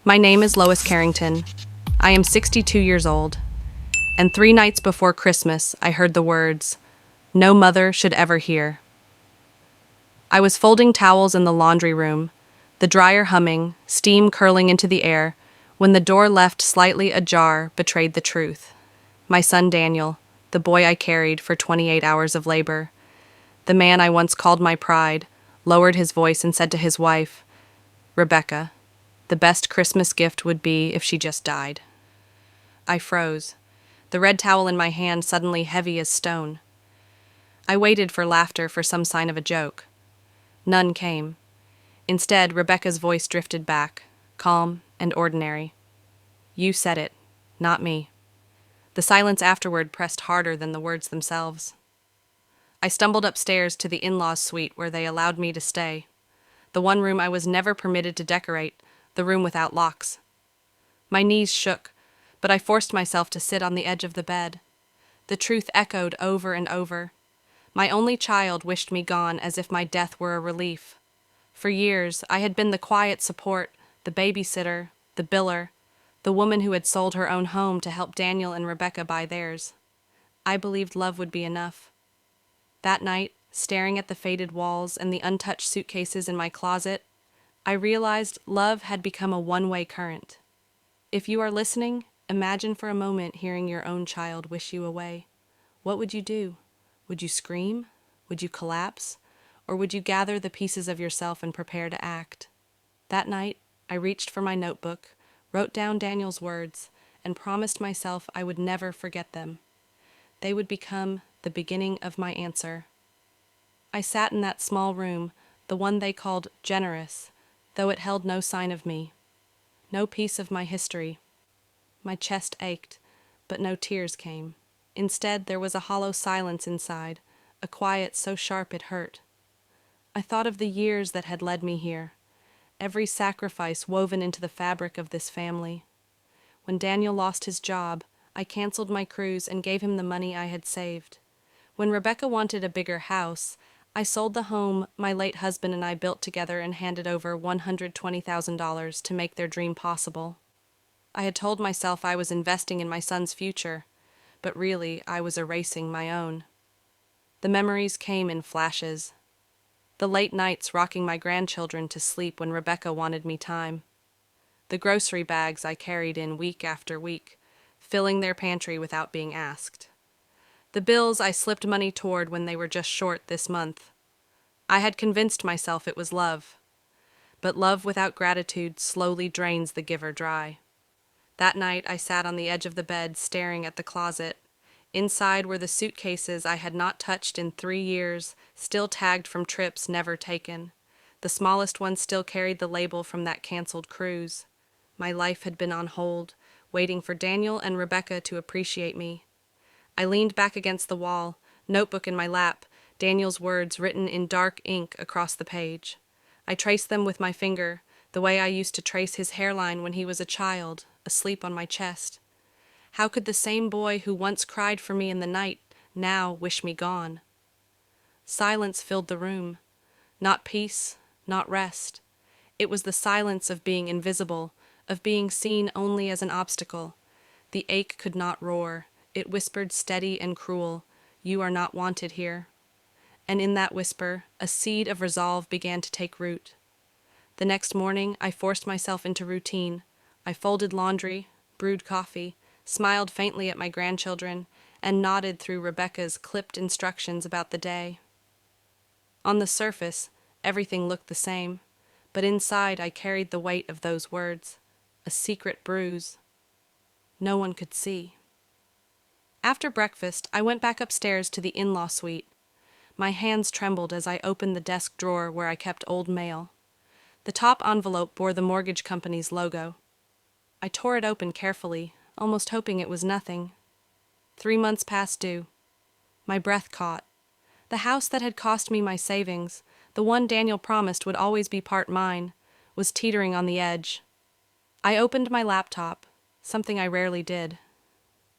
My name is Lois Carrington. I am 62 years old, and 3 nights before Christmas, I heard the words, "No mother should ever hear." I was folding towels in the laundry room, the dryer humming, steam curling into the air, when the door left slightly ajar betrayed the truth. My son Daniel, the boy I carried for 28 hours of labor, the man I once called my pride, lowered his voice and said to his wife, "Rebecca, the best Christmas gift would be if she just died." I froze, the red towel in my hand suddenly heavy as stone. I waited for laughter, for some sign of a joke. None came. Instead, Rebecca's voice drifted back, calm and ordinary. "You said it, not me." The silence afterward pressed harder than the words themselves. I stumbled upstairs to the in-laws' suite where they allowed me to stay. The one room I was never permitted to decorate, the room without locks. My knees shook, but I forced myself to sit on the edge of the bed. The truth echoed over and over. My only child wished me gone as if my death were a relief. For years, I had been the quiet support, the babysitter, the biller, the woman who had sold her own home to help Daniel and Rebecca buy theirs. I believed love would be enough. That night, staring at the faded walls and the untouched suitcases in my closet, I realized love had become a one-way current. If you are listening, imagine for a moment hearing your own child wish you away. What would you do? Would you scream? Would you collapse? Or would you gather the pieces of yourself and prepare to act? That night, I reached for my notebook, wrote down Daniel's words, and promised myself I would never forget them. They would become the beginning of my answer. I sat in that small room, the one they called generous, though it held no sign of me, no piece of my history. My chest ached, but no tears came. Instead, there was a hollow silence inside, a quiet so sharp it hurt. I thought of the years that had led me here, every sacrifice woven into the fabric of this family. When Daniel lost his job, I canceled my cruise and gave him the money I had saved. When Rebecca wanted a bigger house, I sold the home my late husband and I built together and handed over $120,000 to make their dream possible. I had told myself I was investing in my son's future, but really I was erasing my own. The memories came in flashes. The late nights rocking my grandchildren to sleep when Rebecca wanted me time. The grocery bags I carried in week after week, filling their pantry without being asked. The bills I slipped money toward when they were just short this month. I had convinced myself it was love. But love without gratitude slowly drains the giver dry. That night I sat on the edge of the bed staring at the closet. Inside were the suitcases I had not touched in 3 years, still tagged from trips never taken. The smallest one still carried the label from that canceled cruise. My life had been on hold, waiting for Daniel and Rebecca to appreciate me. I leaned back against the wall, notebook in my lap, Daniel's words written in dark ink across the page. I traced them with my finger, the way I used to trace his hairline when he was a child, asleep on my chest. How could the same boy who once cried for me in the night now wish me gone? Silence filled the room. Not peace, not rest. It was the silence of being invisible, of being seen only as an obstacle. The ache could not roar. It whispered steady and cruel, "You are not wanted here." And in that whisper, a seed of resolve began to take root. The next morning, I forced myself into routine. I folded laundry, brewed coffee, smiled faintly at my grandchildren, and nodded through Rebecca's clipped instructions about the day. On the surface, everything looked the same, but inside I carried the weight of those words, a secret bruise. No one could see. After breakfast, I went back upstairs to the in-law suite. My hands trembled as I opened the desk drawer where I kept old mail. The top envelope bore the mortgage company's logo. I tore it open carefully, almost hoping it was nothing. 3 months past due. My breath caught. The house that had cost me my savings, the one Daniel promised would always be part mine, was teetering on the edge. I opened my laptop, something I rarely did.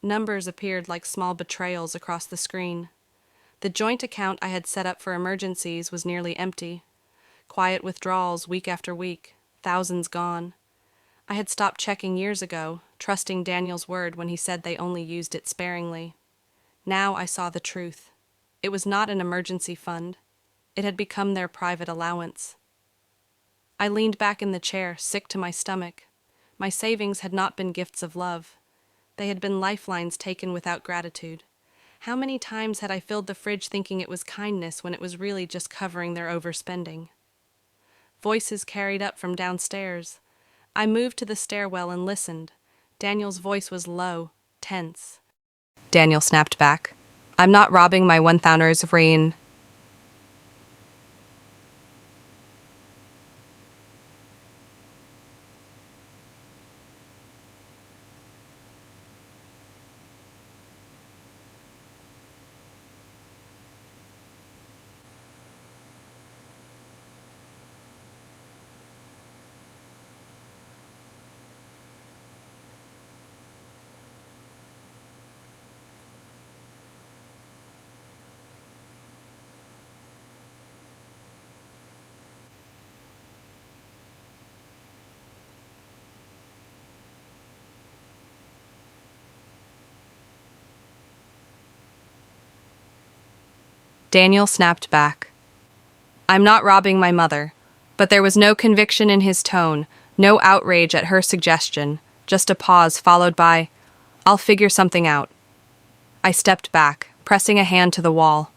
Numbers appeared like small betrayals across the screen. The joint account I had set up for emergencies was nearly empty. Quiet withdrawals week after week, thousands gone. I had stopped checking years ago, trusting Daniel's word when he said they only used it sparingly. Now I saw the truth. It was not an emergency fund. It had become their private allowance. I leaned back in the chair, sick to my stomach. My savings had not been gifts of love. They had been lifelines taken without gratitude. How many times had I filled the fridge thinking it was kindness when it was really just covering their overspending? Voices carried up from downstairs. I moved to the stairwell and listened. Daniel's voice was low, tense. Daniel snapped back. I'm not robbing my 1,000 of rain. Daniel snapped back. I'm not robbing my mother. But there was no conviction in his tone, no outrage at her suggestion, just a pause followed by, I'll figure something out. I stepped back, pressing a hand to the wall.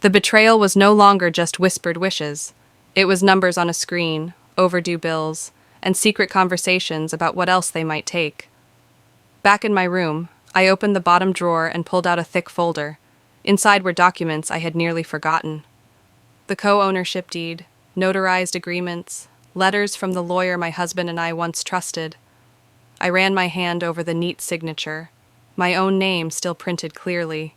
The betrayal was no longer just whispered wishes. It was numbers on a screen, overdue bills, and secret conversations about what else they might take. Back in my room, I opened the bottom drawer and pulled out a thick folder. Inside were documents I had nearly forgotten. The co-ownership deed, notarized agreements, letters from the lawyer my husband and I once trusted. I ran my hand over the neat signature, my own name still printed clearly.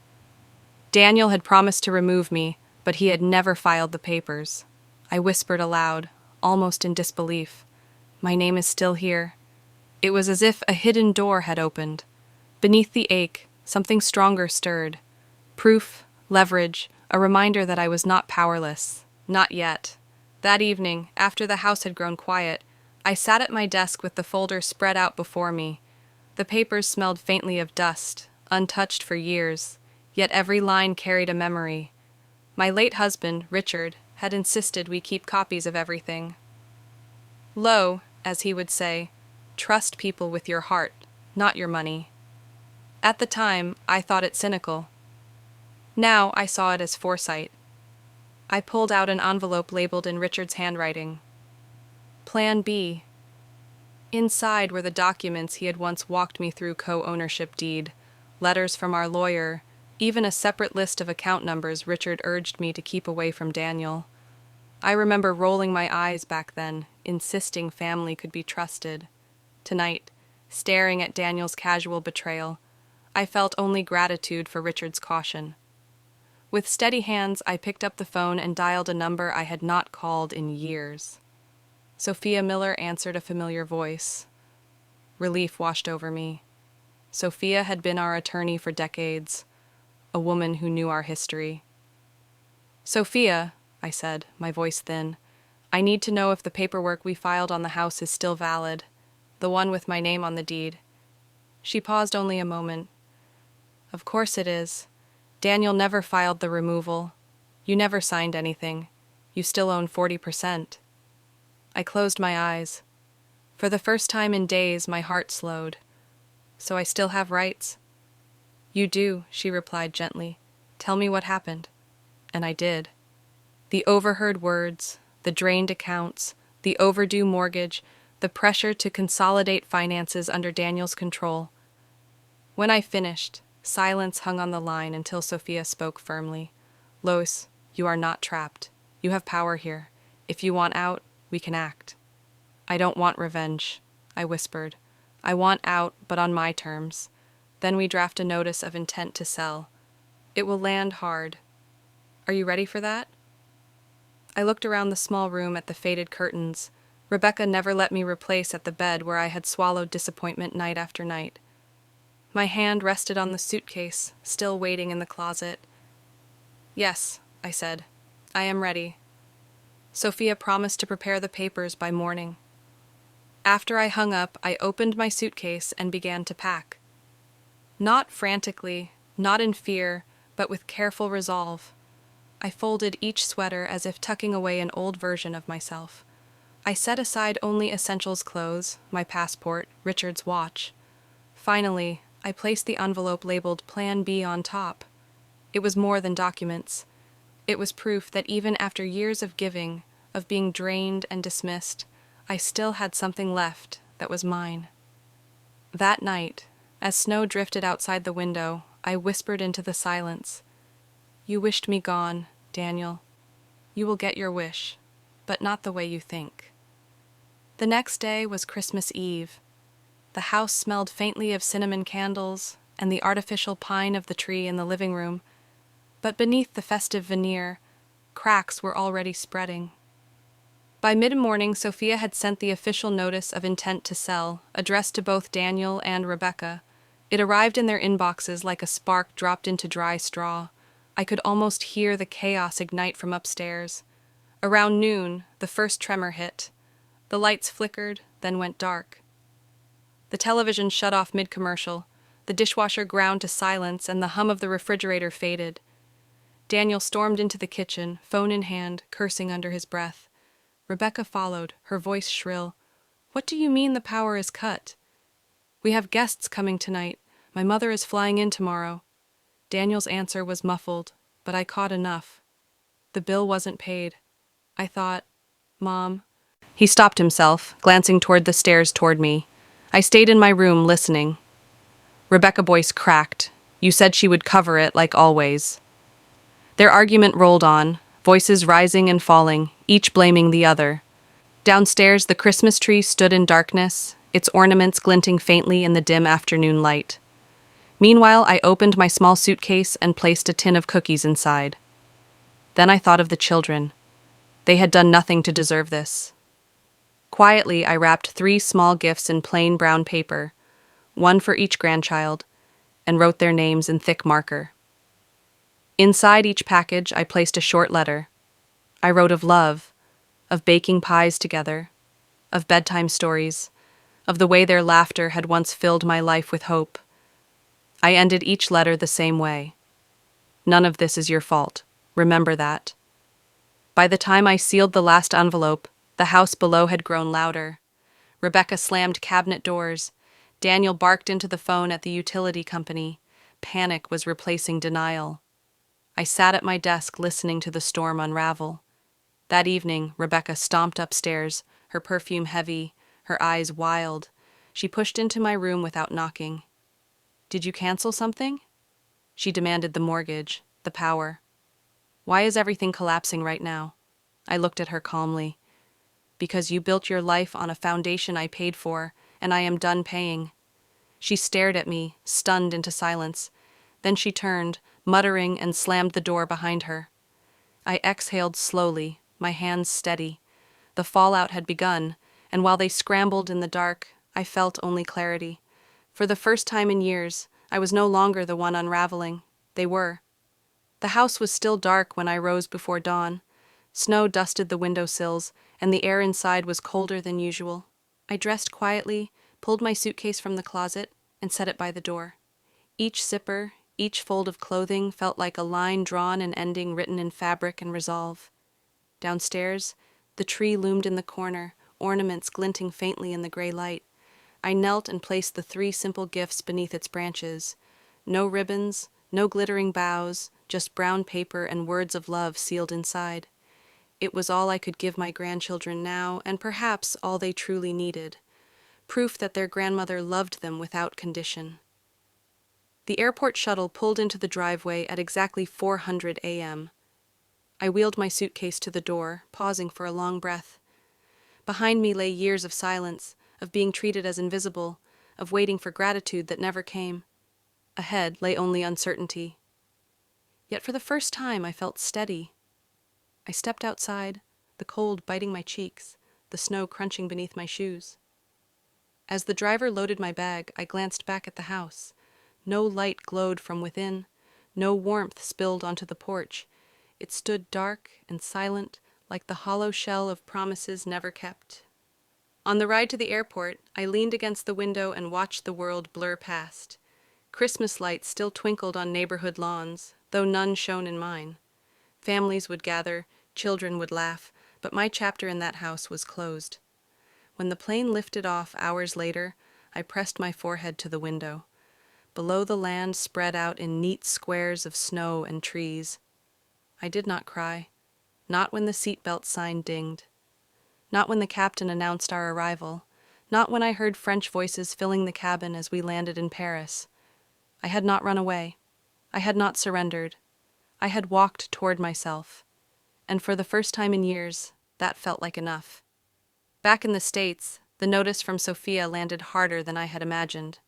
Daniel had promised to remove me, but he had never filed the papers. I whispered aloud, almost in disbelief. My name is still here. It was as if a hidden door had opened. Beneath the ache, something stronger stirred. Proof, leverage, a reminder that I was not powerless. Not yet. That evening, after the house had grown quiet, I sat at my desk with the folder spread out before me. The papers smelled faintly of dust, untouched for years, yet every line carried a memory. My late husband, Richard, had insisted we keep copies of everything. Lo, as he would say, trust people with your heart, not your money. At the time, I thought it cynical. Now I saw it as foresight. I pulled out an envelope labeled in Richard's handwriting. Plan B. Inside were the documents he had once walked me through: co-ownership deed, letters from our lawyer, even a separate list of account numbers Richard urged me to keep away from Daniel. I remember rolling my eyes back then, insisting family could be trusted. Tonight, staring at Daniel's casual betrayal, I felt only gratitude for Richard's caution. With steady hands, I picked up the phone and dialed a number I had not called in years. Sophia Miller answered a familiar voice. Relief washed over me. Sophia had been our attorney for decades, a woman who knew our history. Sophia, I said, my voice thin, I need to know if the paperwork we filed on the house is still valid, the one with my name on the deed. She paused only a moment. Of course it is. Daniel never filed the removal. You never signed anything. You still own 40%. I closed my eyes. For the first time in days, my heart slowed. So I still have rights? You do, she replied gently. Tell me what happened. And I did. The overheard words, the drained accounts, the overdue mortgage, the pressure to consolidate finances under Daniel's control. When I finished, silence hung on the line until Sophia spoke firmly. Lois, you are not trapped. You have power here. If you want out, we can act. I don't want revenge, I whispered. I want out, but on my terms. Then we draft a notice of intent to sell. It will land hard. Are you ready for that? I looked around the small room at the faded curtains. Rebecca never let me replace at the bed where I had swallowed disappointment night after night. My hand rested on the suitcase, still waiting in the closet. Yes, I said. I am ready. Sophia promised to prepare the papers by morning. After I hung up, I opened my suitcase and began to pack. Not frantically, not in fear, but with careful resolve. I folded each sweater as if tucking away an old version of myself. I set aside only essentials clothes, my passport, Richard's watch. Finally, I placed the envelope labeled Plan B on top. It was more than documents. It was proof that even after years of giving, of being drained and dismissed, I still had something left that was mine. That night, as snow drifted outside the window, I whispered into the silence, "You wished me gone, Daniel. You will get your wish, but not the way you think." The next day was Christmas Eve. The house smelled faintly of cinnamon candles and the artificial pine of the tree in the living room, but beneath the festive veneer, cracks were already spreading. By mid-morning, Sophia had sent the official notice of intent to sell, addressed to both Daniel and Rebecca. It arrived in their inboxes like a spark dropped into dry straw. I could almost hear the chaos ignite from upstairs. Around noon, the first tremor hit. The lights flickered, then went dark. The television shut off mid-commercial. The dishwasher ground to silence, and the hum of the refrigerator faded. Daniel stormed into the kitchen, phone in hand, cursing under his breath. Rebecca followed, her voice shrill. "What do you mean the power is cut?" "We have guests coming tonight. My mother is flying in tomorrow." Daniel's answer was muffled, but I caught enough. The bill wasn't paid. I thought, "Mom." He stopped himself, glancing toward the stairs toward me. I stayed in my room, listening. Rebecca's voice cracked. "You said she would cover it, like always." Their argument rolled on, voices rising and falling, each blaming the other. Downstairs, the Christmas tree stood in darkness, its ornaments glinting faintly in the dim afternoon light. Meanwhile, I opened my small suitcase and placed a tin of cookies inside. Then I thought of the children. They had done nothing to deserve this. Quietly, I wrapped 3 small gifts in plain brown paper, one for each grandchild, and wrote their names in thick marker. Inside each package, I placed a short letter. I wrote of love, of baking pies together, of bedtime stories, of the way their laughter had once filled my life with hope. I ended each letter the same way. "None of this is your fault. Remember that." By the time I sealed the last envelope, the house below had grown louder. Rebecca slammed cabinet doors. Daniel barked into the phone at the utility company. Panic was replacing denial. I sat at my desk listening to the storm unravel. That evening, Rebecca stomped upstairs, her perfume heavy, her eyes wild. She pushed into my room without knocking. "Did you cancel something?" She demanded the mortgage, the power. "Why is everything collapsing right now?" I looked at her calmly. "Because you built your life on a foundation I paid for, and I am done paying." She stared at me, stunned into silence. Then she turned, muttering, and slammed the door behind her. I exhaled slowly, my hands steady. The fallout had begun, and while they scrambled in the dark, I felt only clarity. For the first time in years, I was no longer the one unraveling. They were. The house was still dark when I rose before dawn. Snow dusted the windowsills, and the air inside was colder than usual. I dressed quietly, pulled my suitcase from the closet, and set it by the door. Each zipper, each fold of clothing felt like a line drawn and ending written in fabric and resolve. Downstairs, the tree loomed in the corner, ornaments glinting faintly in the gray light. I knelt and placed the 3 simple gifts beneath its branches. No ribbons, no glittering boughs, just brown paper and words of love sealed inside. It was all I could give my grandchildren now, and perhaps all they truly needed. Proof that their grandmother loved them without condition. The airport shuttle pulled into the driveway at exactly 4:00 a.m. I wheeled my suitcase to the door, pausing for a long breath. Behind me lay years of silence, of being treated as invisible, of waiting for gratitude that never came. Ahead lay only uncertainty. Yet for the first time I felt steady. I stepped outside, the cold biting my cheeks, the snow crunching beneath my shoes. As the driver loaded my bag, I glanced back at the house. No light glowed from within, no warmth spilled onto the porch. It stood dark and silent, like the hollow shell of promises never kept. On the ride to the airport, I leaned against the window and watched the world blur past. Christmas lights still twinkled on neighborhood lawns, though none shone in mine. Families would gather, children would laugh, but my chapter in that house was closed. When the plane lifted off hours later, I pressed my forehead to the window. Below, the land spread out in neat squares of snow and trees. I did not cry, not when the seatbelt sign dinged, not when the captain announced our arrival, not when I heard French voices filling the cabin as we landed in Paris. I had not run away. I had not surrendered. I had walked toward myself. And for the first time in years, that felt like enough. Back in the States, the notice from Sophia landed harder than I had imagined.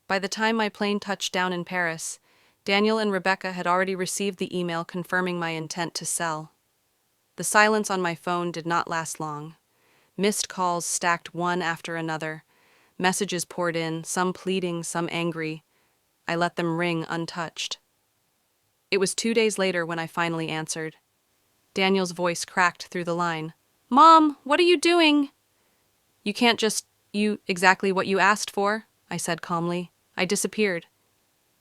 By the time my plane touched down in Paris, Daniel and Rebecca had already received the email confirming my intent to sell. The silence on my phone did not last long. Missed calls stacked one after another. Messages poured in, some pleading, some angry. I let them ring untouched. It was 2 days later when I finally answered. Daniel's voice cracked through the line. "Mom, what are you doing?" "You can't just, exactly what you asked for," I said calmly. I disappeared.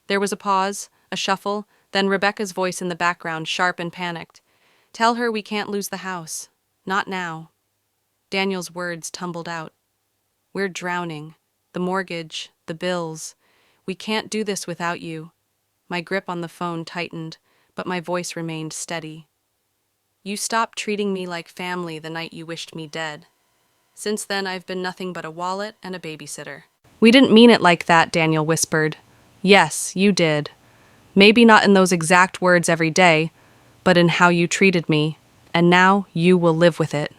There was a pause, a shuffle, then Rebecca's voice in the background, sharp and panicked. "Tell her we can't lose the house. Not now." Daniel's words tumbled out. "We're drowning. The mortgage, the bills. We can't do this without you." My grip on the phone tightened, but my voice remained steady. "You stopped treating me like family the night you wished me dead. Since then, I've been nothing but a wallet and a babysitter." "We didn't mean it like that," Daniel whispered. "Yes, you did. Maybe not in those exact words every day, but in how you treated me, and now you will live with it."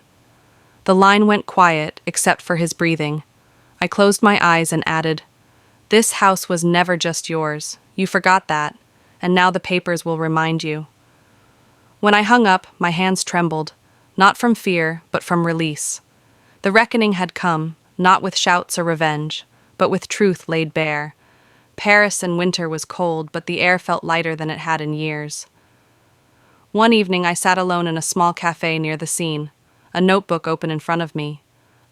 The line went quiet, except for his breathing. I closed my eyes and added, "This house was never just yours. You forgot that, and now the papers will remind you." When I hung up, my hands trembled, not from fear, but from release. The reckoning had come, not with shouts or revenge, but with truth laid bare. Paris in winter was cold, but the air felt lighter than it had in years. One evening I sat alone in a small cafe near the scene, a notebook open in front of me.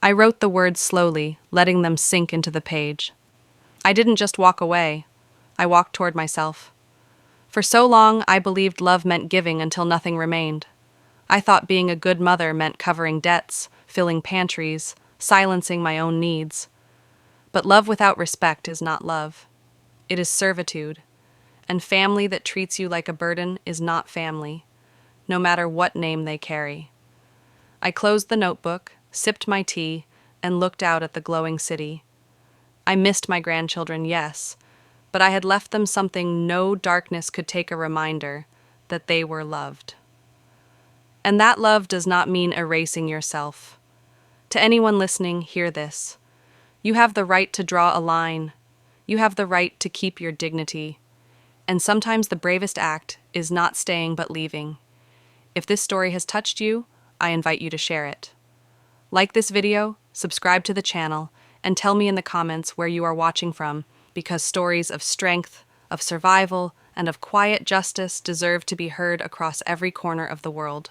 I wrote the words slowly, letting them sink into the page. I didn't just walk away. I walked toward myself. For so long, I believed love meant giving until nothing remained. I thought being a good mother meant covering debts, filling pantries, silencing my own needs. But love without respect is not love. It is servitude. And family that treats you like a burden is not family, no matter what name they carry. I closed the notebook, sipped my tea, and looked out at the glowing city. I missed my grandchildren, yes, but I had left them something no darkness could take, a reminder that they were loved. And that love does not mean erasing yourself. To anyone listening, hear this. You have the right to draw a line. You have the right to keep your dignity. And sometimes the bravest act is not staying but leaving. If this story has touched you, I invite you to share it. Like this video, subscribe to the channel, and tell me in the comments where you are watching from, because stories of strength, of survival, and of quiet justice deserve to be heard across every corner of the world.